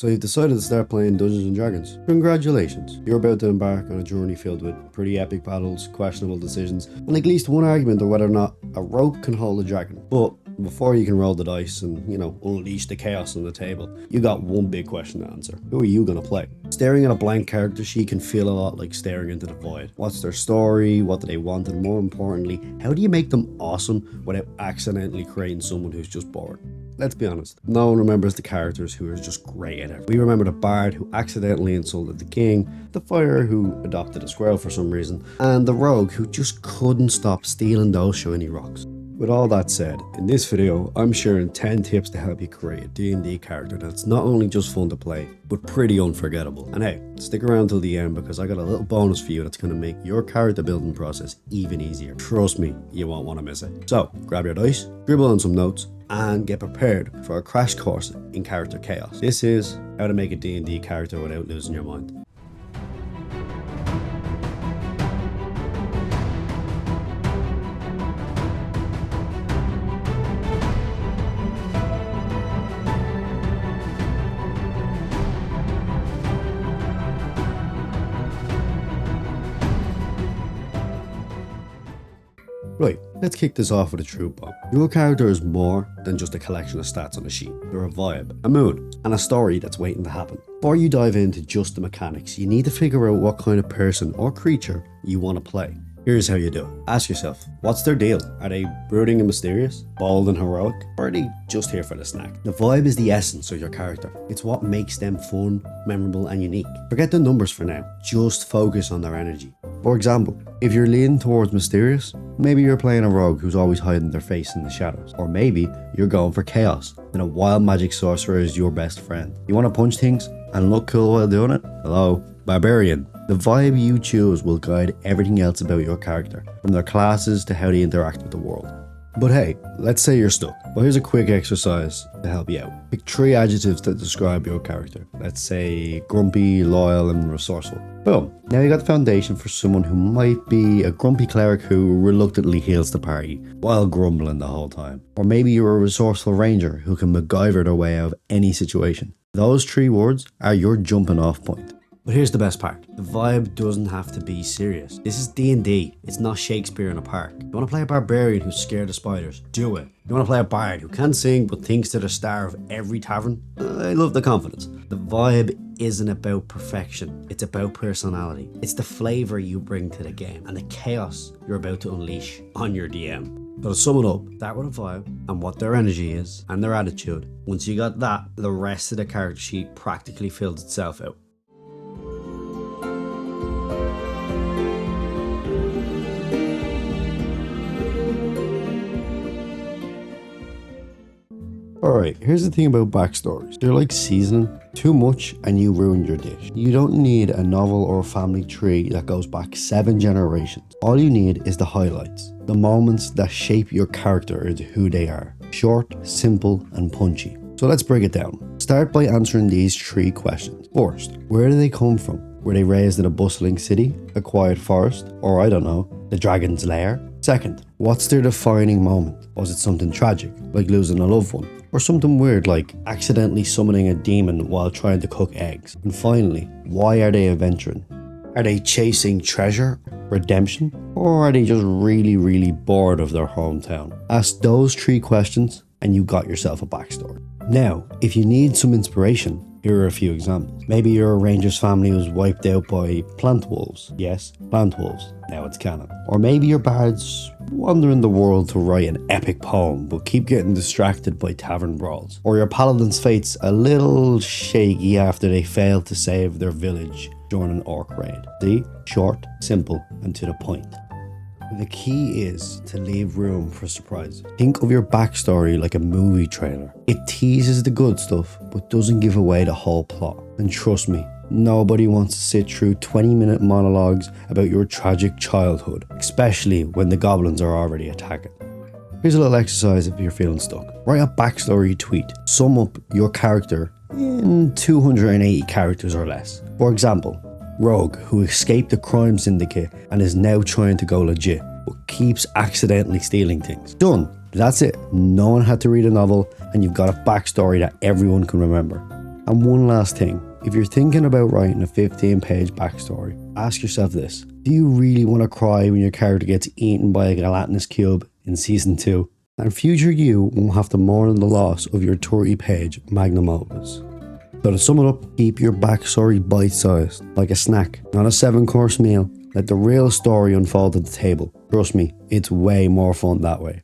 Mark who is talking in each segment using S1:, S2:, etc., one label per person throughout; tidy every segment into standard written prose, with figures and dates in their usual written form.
S1: So you've decided to start playing Dungeons and Dragons. Congratulations. You're about to embark on a journey filled with pretty epic battles, questionable decisions, and at least one argument of whether or not a rogue can hold a dragon. But before you can roll the dice and, unleash the chaos on the table, you got one big question to answer. Who are you gonna play? Staring at a blank character sheet can feel a lot like staring into the void. What's their story? What do they want? And more importantly, how do you make them awesome without accidentally creating someone who's just bored? Let's be honest, no one remembers the characters who are just great at it. We remember the bard who accidentally insulted the king, the fighter who adopted a squirrel for some reason, and the rogue who just couldn't stop stealing those shiny rocks. With all that said, in this video, I'm sharing 10 tips to help you create a D&D character that's not only just fun to play, but pretty unforgettable. And hey, stick around till the end because I got a little bonus for you that's going to make your character building process even easier. Trust me, you won't want to miss it. So, grab your dice, scribble on some notes, and get prepared for a crash course in character chaos. This is how to make a D&D character without losing your mind. Right, let's kick this off with a true bomb. Your character is more than just a collection of stats on a sheet. They're a vibe, a mood, and a story that's waiting to happen. Before you dive into just the mechanics, you need to figure out what kind of person or creature you want to play. Here's how you do it. Ask yourself, what's their deal? Are they brooding and mysterious, bold and heroic, or are they just here for the snack? The vibe is the essence of your character. It's what makes them fun, memorable, and unique. Forget the numbers for now. Just focus on their energy. For example, if you're leaning towards mysterious, maybe you're playing a rogue who's always hiding their face in the shadows. Or maybe you're going for chaos, and a wild magic sorcerer is your best friend. You want to punch things and look cool while doing it? Hello, barbarian. The vibe you choose will guide everything else about your character, from their classes to how they interact with the world. But hey, let's say you're stuck. Well, here's a quick exercise to help you out. Pick 3 adjectives that describe your character. Let's say grumpy, loyal, and resourceful. Boom. Now you got the foundation for someone who might be a grumpy cleric who reluctantly heals the party while grumbling the whole time. Or maybe you're a resourceful ranger who can MacGyver their way out of any situation. Those 3 words are your jumping off point. But here's the best part. The vibe doesn't have to be serious. This is D&D. It's not Shakespeare in a park. You want to play a barbarian who's scared of spiders? Do it. You want to play a bard who can't sing but thinks they're the star of every tavern? I love the confidence. The vibe isn't about perfection. It's about personality. It's the flavor you bring to the game and the chaos you're about to unleash on your DM. So to sum it up, start with a vibe and what their energy is and their attitude. Once you got that, the rest of the character sheet practically fills itself out. Alright, here's the thing about backstories. They're like seasoning. Too much and you ruined your dish. You don't need a novel or a family tree that goes back 7 generations. All you need is the highlights. The moments that shape your character into who they are. Short, simple, and punchy. So let's break it down. Start by answering these 3 questions. First, where do they come from? Were they raised in a bustling city, a quiet forest, or I don't know, the dragon's lair? Second, what's their defining moment? Was it something tragic, like losing a loved one? Or something weird like accidentally summoning a demon while trying to cook eggs? And finally, why are they adventuring? Are they chasing treasure, redemption, or are they just really bored of their hometown? Ask those 3 questions and you got yourself a backstory. Now, if you need some inspiration, here are a few examples. Maybe you're a ranger's family was wiped out by plant wolves. Yes, plant wolves. Now it's canon. Or maybe your bard's wandering the world to write an epic poem but keep getting distracted by tavern brawls. Or your paladin's fate's a little shaky after they failed to save their village during an orc raid. See? Short, simple, and to the point. The key is to leave room for surprises. Think of your backstory like a movie trailer. It teases the good stuff, but doesn't give away the whole plot. And trust me, nobody wants to sit through 20-minute monologues about your tragic childhood, especially when the goblins are already attacking. Here's a little exercise if you're feeling stuck. Write a backstory tweet. Sum up your character in 280 characters or less. For example, rogue who escaped the crime syndicate and is now trying to go legit, but keeps accidentally stealing things. Done. That's it. No one had to read a novel and you've got a backstory that everyone can remember. And one last thing, if you're thinking about writing a 15-page backstory, ask yourself this. Do you really want to cry when your character gets eaten by a gelatinous cube in Season 2? And future you won't have to mourn the loss of your 30-page magnum opus. So to sum it up, keep your backstory bite-sized, like a snack, not a 7-course meal. Let the real story unfold at the table. Trust me, it's way more fun that way.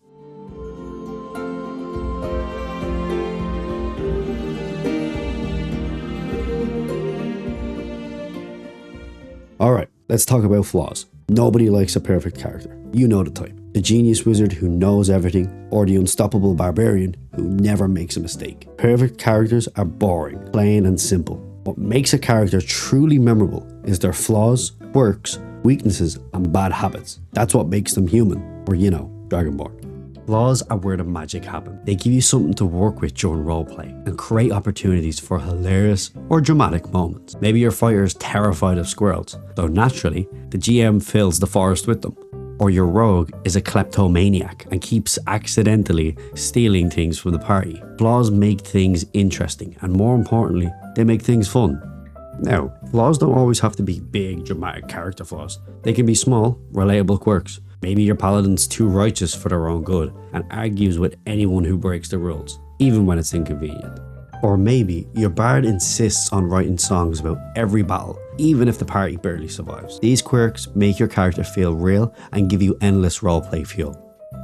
S1: Alright, let's talk about flaws. Nobody likes a perfect character. You know the type. The genius wizard who knows everything, or the unstoppable barbarian who never makes a mistake. Perfect characters are boring, plain and simple. What makes a character truly memorable is their flaws, quirks, weaknesses, and bad habits. That's what makes them human, or Dragonborn. Flaws are where the magic happens. They give you something to work with during roleplay and create opportunities for hilarious or dramatic moments. Maybe your fighter is terrified of squirrels, so naturally, the GM fills the forest with them. Or your rogue is a kleptomaniac and keeps accidentally stealing things from the party. Flaws make things interesting, and more importantly, they make things fun. Now, flaws don't always have to be big, dramatic character flaws. They can be small, relatable quirks. Maybe your paladin's too righteous for their own good and argues with anyone who breaks the rules, even when it's inconvenient. Or maybe your bard insists on writing songs about every battle, even if the party barely survives. These quirks make your character feel real and give you endless roleplay fuel.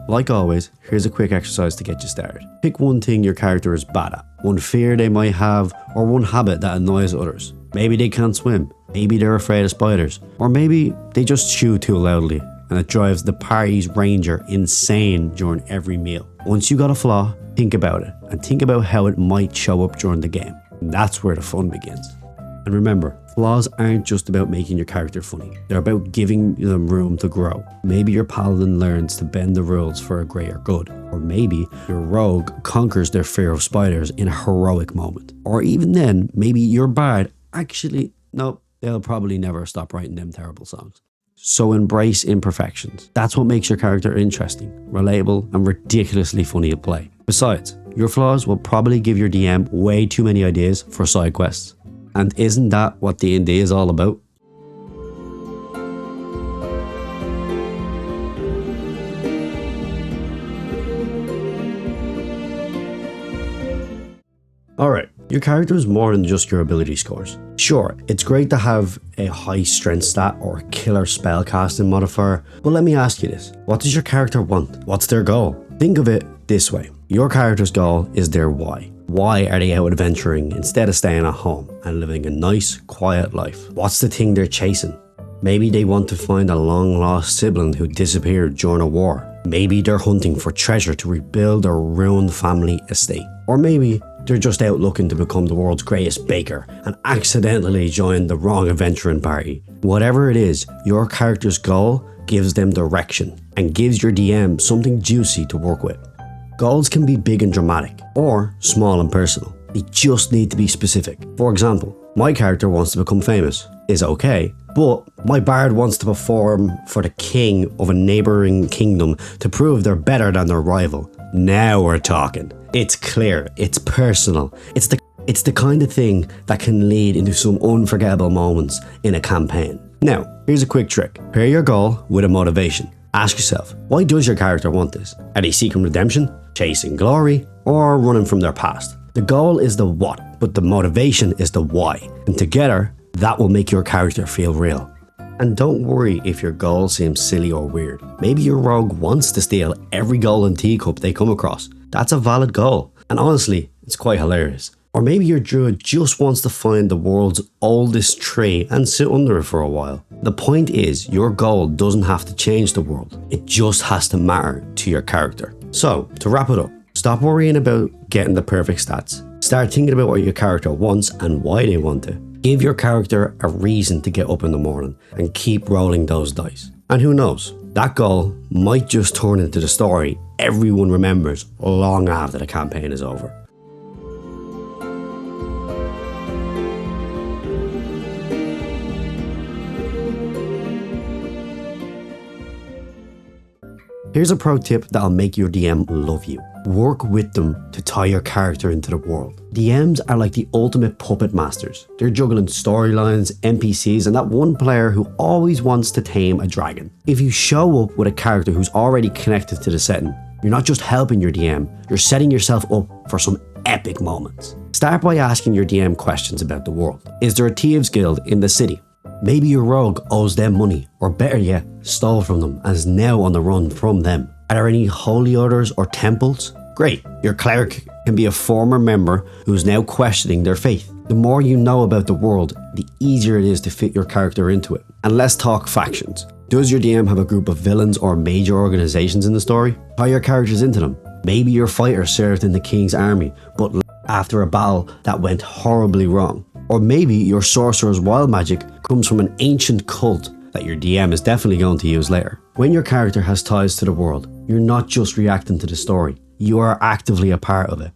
S1: Like always, here's a quick exercise to get you started. Pick one thing your character is bad at, one fear they might have, or one habit that annoys others. Maybe they can't swim, maybe they're afraid of spiders, or maybe they just chew too loudly and it drives the party's ranger insane during every meal. Once you got a flaw, think about it and think about how it might show up during the game. And that's where the fun begins. And remember, flaws aren't just about making your character funny. They're about giving them room to grow. Maybe your paladin learns to bend the rules for a greater good. Or maybe your rogue conquers their fear of spiders in a heroic moment. Or even then, maybe your bard they'll probably never stop writing them terrible songs. So embrace imperfections. That's what makes your character interesting, relatable, and ridiculously funny to play. Besides, your flaws will probably give your DM way too many ideas for side quests. And isn't that what D&D is all about? Alright, your character is more than just your ability scores. Sure, it's great to have a high strength stat or a killer spellcasting modifier, but let me ask you this. What does your character want? What's their goal? Think of it this way. Your character's goal is their why. Why are they out adventuring instead of staying at home and living a nice, quiet life? What's the thing they're chasing? Maybe they want to find a long-lost sibling who disappeared during a war. Maybe they're hunting for treasure to rebuild their ruined family estate. Or maybe they're just out looking to become the world's greatest baker and accidentally join the wrong adventuring party. Whatever it is, your character's goal gives them direction and gives your DM something juicy to work with. Goals can be big and dramatic, or small and personal. They just need to be specific. For example, my character wants to become famous, is okay, but my bard wants to perform for the king of a neighbouring kingdom to prove they're better than their rival. Now we're talking. It's clear, it's personal, it's the kind of thing that can lead into some unforgettable moments in a campaign. Now, here's a quick trick. Pair your goal with a motivation. Ask yourself, why does your character want this? Are they seeking redemption, chasing glory, or running from their past? The goal is the what, but the motivation is the why. And together, that will make your character feel real. And don't worry if your goal seems silly or weird. Maybe your rogue wants to steal every golden teacup they come across. That's a valid goal. And honestly, it's quite hilarious. Or maybe your druid just wants to find the world's oldest tree and sit under it for a while. The point is, your goal doesn't have to change the world. It just has to matter to your character. So, to wrap it up, stop worrying about getting the perfect stats. Start thinking about what your character wants and why they want it. Give your character a reason to get up in the morning and keep rolling those dice. And who knows, that goal might just turn into the story everyone remembers long after the campaign is over. Here's a pro tip that'll make your DM love you. Work with them to tie your character into the world. DMs are like the ultimate puppet masters. They're juggling storylines, NPCs, and that one player who always wants to tame a dragon. If you show up with a character who's already connected to the setting, you're not just helping your DM, you're setting yourself up for some epic moments. Start by asking your DM questions about the world. Is there a thieves guild in the city? Maybe your rogue owes them money, or better yet, stole from them and is now on the run from them. Are there any holy orders or temples? Great, your cleric can be a former member who's now questioning their faith. The more you know about the world, the easier it is to fit your character into it. And let's talk factions. Does your DM have a group of villains or major organizations in the story? Tie your characters into them. Maybe your fighter served in the king's army, but after a battle that went horribly wrong. Or maybe your sorcerer's wild magic comes from an ancient cult that your DM is definitely going to use later. When your character has ties to the world, you're not just reacting to the story, you are actively a part of it.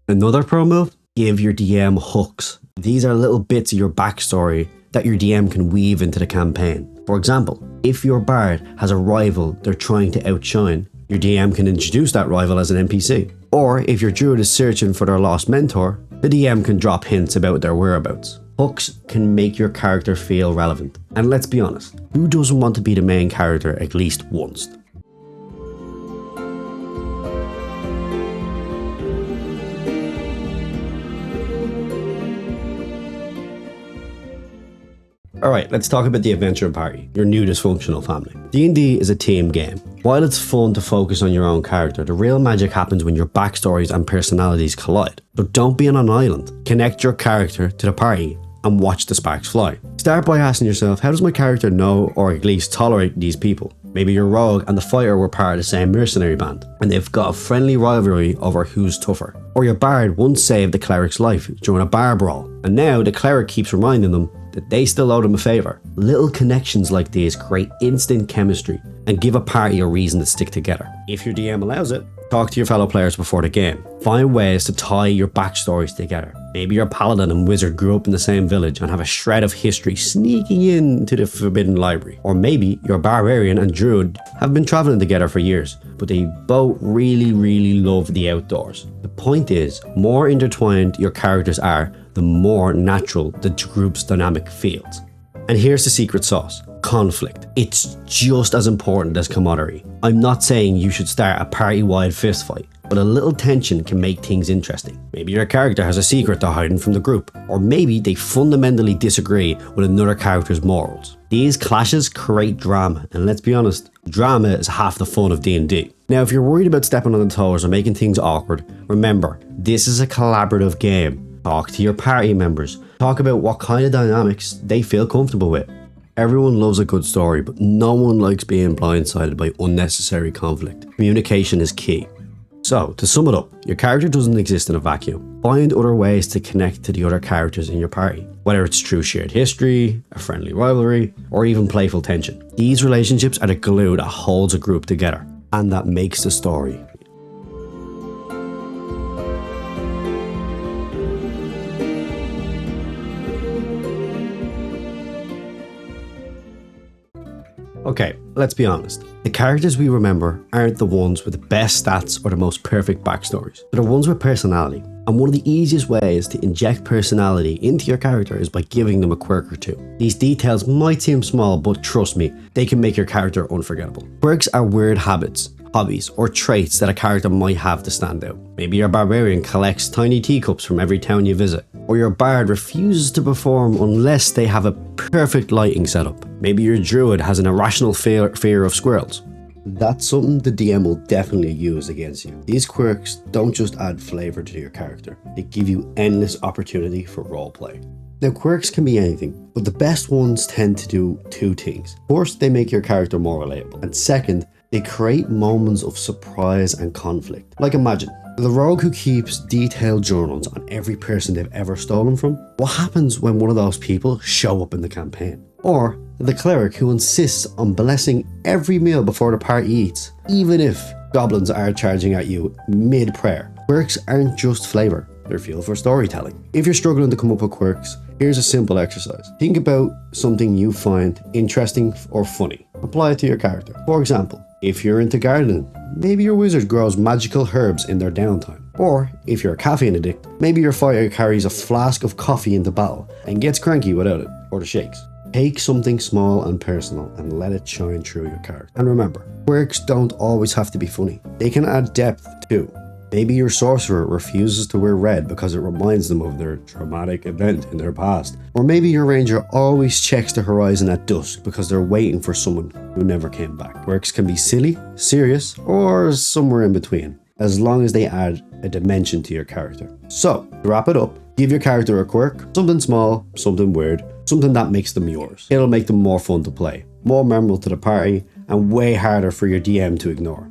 S1: Another pro move? Give your DM hooks. These are little bits of your backstory that your DM can weave into the campaign. For example, if your bard has a rival they're trying to outshine, your DM can introduce that rival as an NPC. Or if your druid is searching for their lost mentor, the DM can drop hints about their whereabouts. Hooks can make your character feel relevant. And let's be honest, who doesn't want to be the main character at least once? Alright, let's talk about the adventure party, your new dysfunctional family. D&D is a team game. While it's fun to focus on your own character, the real magic happens when your backstories and personalities collide. So don't be on an island. Connect your character to the party and watch the sparks fly. Start by asking yourself, how does my character know or at least tolerate these people? Maybe your rogue and the fighter were part of the same mercenary band, and they've got a friendly rivalry over who's tougher. Or your bard once saved the cleric's life during a bar brawl, and now the cleric keeps reminding them that they still owe them a favour. Little connections like these create instant chemistry and give a party a reason to stick together. If your DM allows it, talk to your fellow players before the game. Find ways to tie your backstories together. Maybe your paladin and wizard grew up in the same village and have a shred of history sneaking into the forbidden library. Or maybe your barbarian and druid have been travelling together for years, but they both really love the outdoors. The point is, more intertwined your characters are, the more natural the group's dynamic feels. And here's the secret sauce. Conflict. It's just as important as camaraderie. I'm not saying you should start a party-wide fistfight, but a little tension can make things interesting. Maybe your character has a secret they're hiding from the group, or maybe they fundamentally disagree with another character's morals. These clashes create drama, and let's be honest, drama is half the fun of D&D. Now, if you're worried about stepping on the toes or making things awkward, remember, this is a collaborative game. Talk to your party members. Talk about what kind of dynamics they feel comfortable with. Everyone loves a good story, but no one likes being blindsided by unnecessary conflict. Communication is key. So, to sum it up, your character doesn't exist in a vacuum. Find other ways to connect to the other characters in your party, whether it's through shared history, a friendly rivalry, or even playful tension. These relationships are the glue that holds a group together, and that makes the story. Okay, let's be honest. The characters we remember aren't the ones with the best stats or the most perfect backstories. They're the ones with personality. And one of the easiest ways to inject personality into your character is by giving them a quirk or two. These details might seem small, but trust me, they can make your character unforgettable. Quirks are weird habits, hobbies, or traits that a character might have to stand out. Maybe your barbarian collects tiny teacups from every town you visit, or your bard refuses to perform unless they have a perfect lighting setup. Maybe your druid has an irrational fear of squirrels. That's something the DM will definitely use against you. These quirks don't just add flavour to your character, they give you endless opportunity for roleplay. Now, quirks can be anything, but the best ones tend to do two things. First, they make your character more relatable, and second, they create moments of surprise and conflict. Like imagine, the rogue who keeps detailed journals on every person they've ever stolen from. What happens when one of those people show up in the campaign? Or the cleric who insists on blessing every meal before the party eats, even if goblins are charging at you mid-prayer. Quirks aren't just flavour, they're fuel for storytelling. If you're struggling to come up with quirks, here's a simple exercise. Think about something you find interesting or funny. Apply it to your character. For example, If you're into gardening, maybe your wizard grows magical herbs in their downtime. Or if you're a caffeine addict, maybe your fighter carries a flask of coffee into battle and gets cranky without it, or the shakes. Take something small and personal and let it shine through your character. And remember, quirks don't always have to be funny. They can add depth too. Maybe your sorcerer refuses to wear red because it reminds them of their traumatic event in their past. Or maybe your ranger always checks the horizon at dusk because they're waiting for someone who never came back. Quirks can be silly, serious, or somewhere in between, as long as they add a dimension to your character. So, to wrap it up, give your character a quirk, something small, something weird, something that makes them yours. It'll make them more fun to play, more memorable to the party, and way harder for your DM to ignore.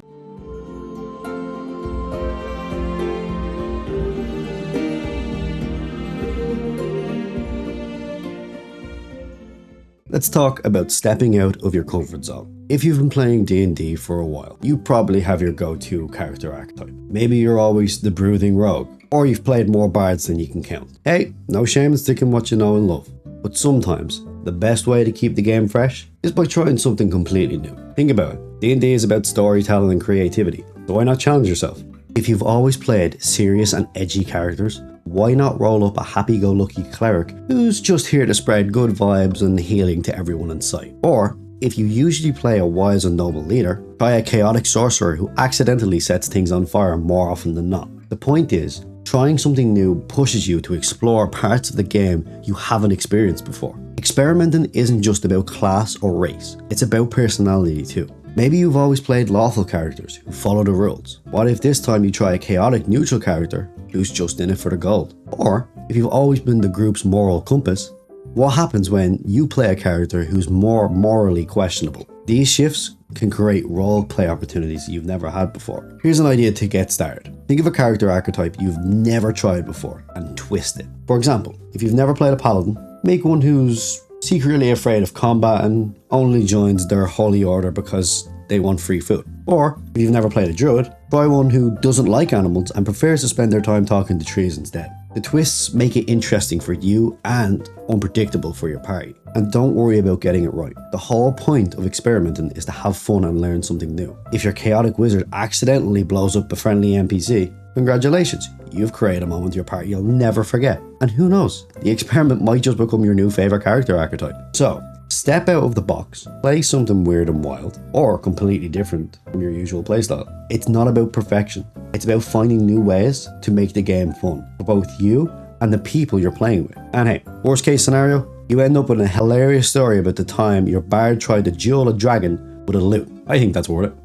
S1: Let's talk about stepping out of your comfort zone. If you've been playing D&D for a while, you probably have your go-to character archetype. Maybe you're always the brooding rogue, or you've played more bards than you can count. Hey, no shame in sticking what you know and love. But sometimes, the best way to keep the game fresh is by trying something completely new. Think about it. D&D is about storytelling and creativity, so why not challenge yourself? If you've always played serious and edgy characters, why not roll up a happy-go-lucky cleric who's just here to spread good vibes and healing to everyone in sight? Or, if you usually play a wise and noble leader, try a chaotic sorcerer who accidentally sets things on fire more often than not. The point is, trying something new pushes you to explore parts of the game you haven't experienced before. Experimenting isn't just about class or race, it's about personality too. Maybe you've always played lawful characters who follow the rules. What if this time you try a chaotic neutral character who's just in it for the gold? Or, if you've always been the group's moral compass, what happens when you play a character who's more morally questionable? These shifts can create role-play opportunities you've never had before. Here's an idea to get started. Think of a character archetype you've never tried before and twist it. For example, if you've never played a paladin, make one who's secretly afraid of combat and only joins their holy order because they want free food. Or, if you've never played a druid, try one who doesn't like animals and prefers to spend their time talking to trees instead. The twists make it interesting for you and unpredictable for your party. And don't worry about getting it right. The whole point of experimenting is to have fun and learn something new. If your chaotic wizard accidentally blows up a friendly NPC, congratulations, you've created a moment with your party you'll never forget. And who knows, the experiment might just become your new favorite character archetype. So, step out of the box, play something weird and wild, or completely different from your usual playstyle. It's not about perfection, it's about finding new ways to make the game fun for both you and the people you're playing with. And hey, worst case scenario, you end up with a hilarious story about the time your bard tried to duel a dragon with a lute. I think that's worth it.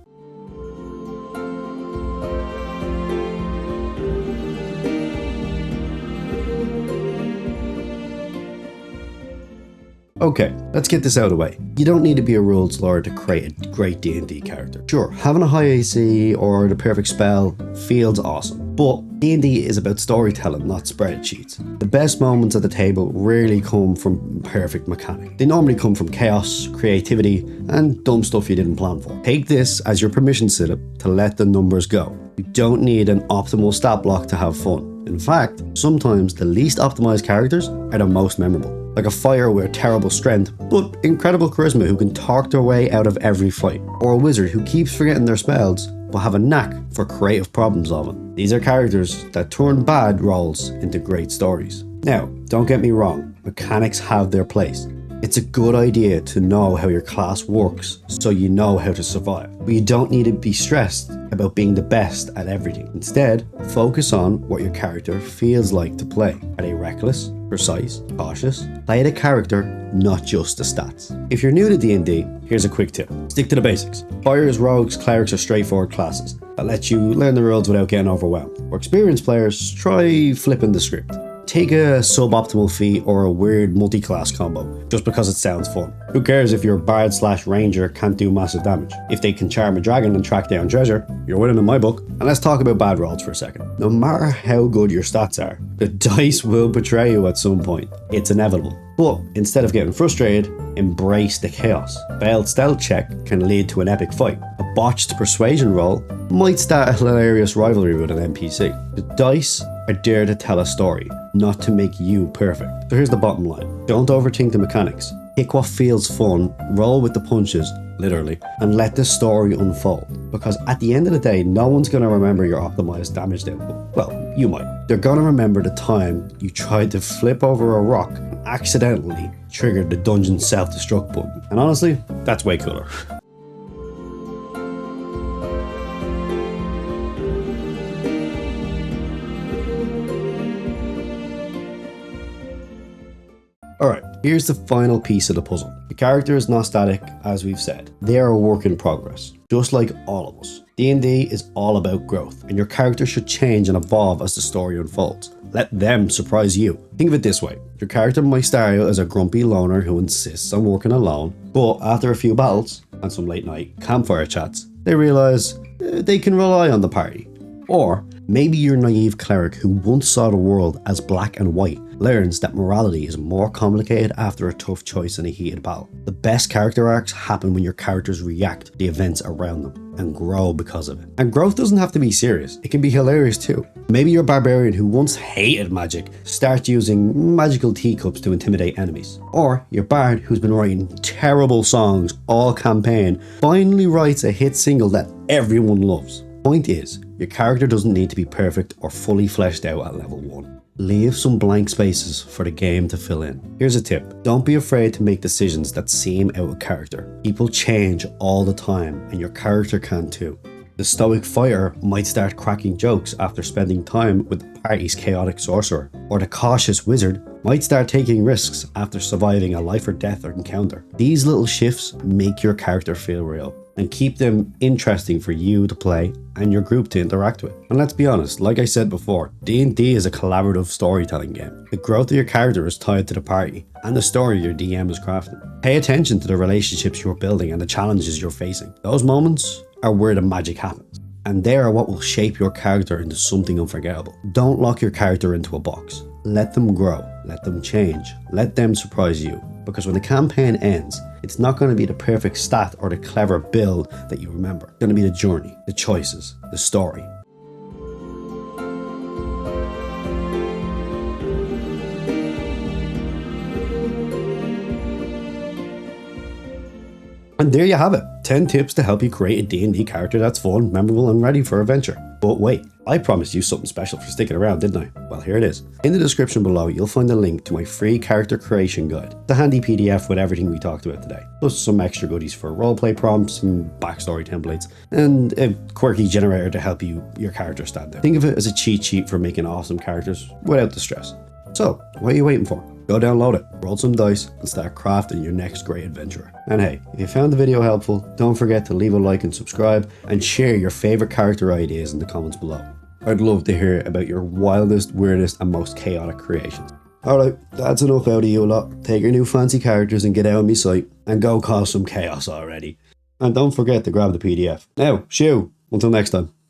S1: Okay, let's get this out of the way. You don't need to be a rules lord to create a great D&D character. Sure, having a high AC or the perfect spell feels awesome, but D&D is about storytelling, not spreadsheets. The best moments at the table rarely come from perfect mechanics. They normally come from chaos, creativity, and dumb stuff you didn't plan for. Take this as your permission slip to let the numbers go. You don't need an optimal stat block to have fun. In fact, sometimes the least optimized characters are the most memorable. Like a fighter with terrible strength, but incredible charisma who can talk their way out of every fight. Or a wizard who keeps forgetting their spells, but have a knack for creative problem solving. These are characters that turn bad roles into great stories. Now, don't get me wrong, mechanics have their place. It's a good idea to know how your class works so you know how to survive. But you don't need to be stressed about being the best at everything. Instead, focus on what your character feels like to play. Are they reckless, precise, cautious? Play the character, not just the stats. If you're new to D&D, here's a quick tip. Stick to the basics. Fighters, rogues, clerics are straightforward classes that let you learn the rules without getting overwhelmed. For experienced players, try flipping the script. Take a suboptimal feat or a weird multi-class combo just because it sounds fun. Who cares if your bard / ranger can't do massive damage? If they can charm a dragon and track down treasure, you're winning in my book. And let's talk about bad rolls for a second. No matter how good your stats are, the dice will betray you at some point. It's inevitable. But instead of getting frustrated, embrace the chaos. A failed stealth check can lead to an epic fight. A botched persuasion roll might start a hilarious rivalry with an NPC. The dice are there to tell a story, not to make you perfect. So here's the bottom line. Don't overthink the mechanics. Pick what feels fun, roll with the punches, literally, and let the story unfold. Because at the end of the day, no one's going to remember your optimized damage output. Well, you might. They're going to remember the time you tried to flip over a rock and accidentally triggered the dungeon self-destruct button. And honestly, that's way cooler. Alright, here's the final piece of the puzzle. The character is not static, as we've said. They are a work in progress, just like all of us. D&D is all about growth, and your character should change and evolve as the story unfolds. Let them surprise you. Think of it this way. Your character might start out as a grumpy loner who insists on working alone, but after a few battles and some late night campfire chats, they realise they can rely on the party. Or maybe your naive cleric who once saw the world as black and white learns that morality is more complicated after a tough choice in a heated battle. The best character arcs happen when your characters react to the events around them and grow because of it. And growth doesn't have to be serious, it can be hilarious too. Maybe your barbarian who once hated magic starts using magical teacups to intimidate enemies. Or your bard who's been writing terrible songs all campaign finally writes a hit single that everyone loves. Point is, your character doesn't need to be perfect or fully fleshed out at level 1. Leave some blank spaces for the game to fill in. Here's a tip. Don't be afraid to make decisions that seem out of character. People change all the time and your character can too. The stoic fighter might start cracking jokes after spending time with the party's chaotic sorcerer. Or the cautious wizard might start taking risks after surviving a life or death encounter. These little shifts make your character feel real and keep them interesting for you to play and your group to interact with. And let's be honest, like I said before, D&D is a collaborative storytelling game. The growth of your character is tied to the party and the story your DM is crafting. Pay attention to the relationships you're building and the challenges you're facing. Those moments are where the magic happens. And they are what will shape your character into something unforgettable. Don't lock your character into a box. Let them grow, let them change, let them surprise you. Because when the campaign ends, it's not going to be the perfect stat or the clever build that you remember. It's going to be the journey, the choices, the story. And there you have it, 10 tips to help you create a D&D character that's fun, memorable and ready for adventure. But wait, I promised you something special for sticking around, didn't I? Well, here it is. In the description below, you'll find a link to my free character creation guide. It's a handy PDF with everything we talked about today, plus some extra goodies for roleplay prompts and backstory templates, and a quirky generator to help your character stand out. Think of it as a cheat sheet for making awesome characters without the stress. So, what are you waiting for? Go download it, roll some dice, and start crafting your next great adventurer. And hey, if you found the video helpful, don't forget to leave a like and subscribe, and share your favorite character ideas in the comments below. I'd love to hear about your wildest, weirdest, and most chaotic creations. Alright, that's enough out of you lot. Take your new fancy characters and get out of my sight, and go cause some chaos already. And don't forget to grab the PDF. Now, shoo! Until next time.